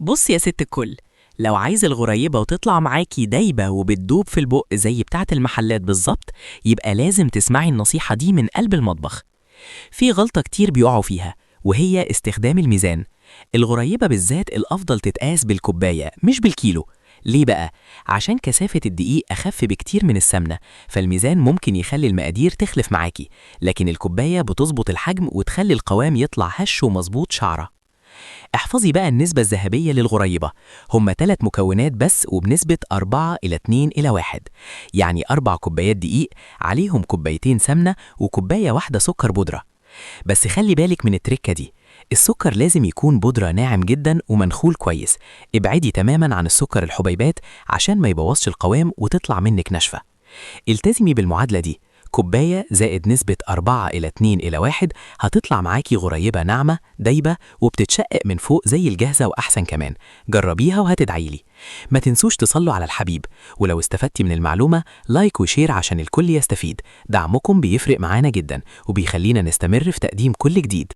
بص يا ست الكل، لو عايز الغريبة وتطلع معاكي دايبة وبتدوب في البق زي بتاعة المحلات بالظبط، يبقى لازم تسمعي النصيحة دي من قلب المطبخ. في غلطة كتير بيقعوا فيها، وهي استخدام الميزان. الغريبة بالذات الأفضل تتقاس بالكوباية مش بالكيلو. ليه بقى؟ عشان كثافة الدقيق أخف بكتير من السمنة، فالميزان ممكن يخلي المقادير تخلف معاكي، لكن الكوباية بتظبط الحجم وتخلي القوام يطلع هش ومظبوط شعرة. احفظي بقى النسبة الذهبية للغريبة. هما 3 مكونات بس وبنسبة 4 إلى 2 إلى 1. يعني 4 كوبايات دقيق عليهم كوبايتين سمنة وكوباية واحدة سكر بودرة. بس خلي بالك من التركة دي، السكر لازم يكون بودرة ناعم جدا ومنخول كويس. ابعدي تماما عن السكر الحبيبات عشان ما يبوظش القوام وتطلع منك ناشفة. التزمي بالمعادلة دي، كوباية زائد نسبة 4 إلى 2 إلى 1، هتطلع معاكي غريبة ناعمة دايبة وبتتشقق من فوق زي الجاهزة وأحسن كمان. جربيها وهتدعيلي. ما تنسوش تصلوا على الحبيب، ولو استفدتي من المعلومة لايك وشير عشان الكل يستفيد. دعمكم بيفرق معانا جدا وبيخلينا نستمر في تقديم كل جديد.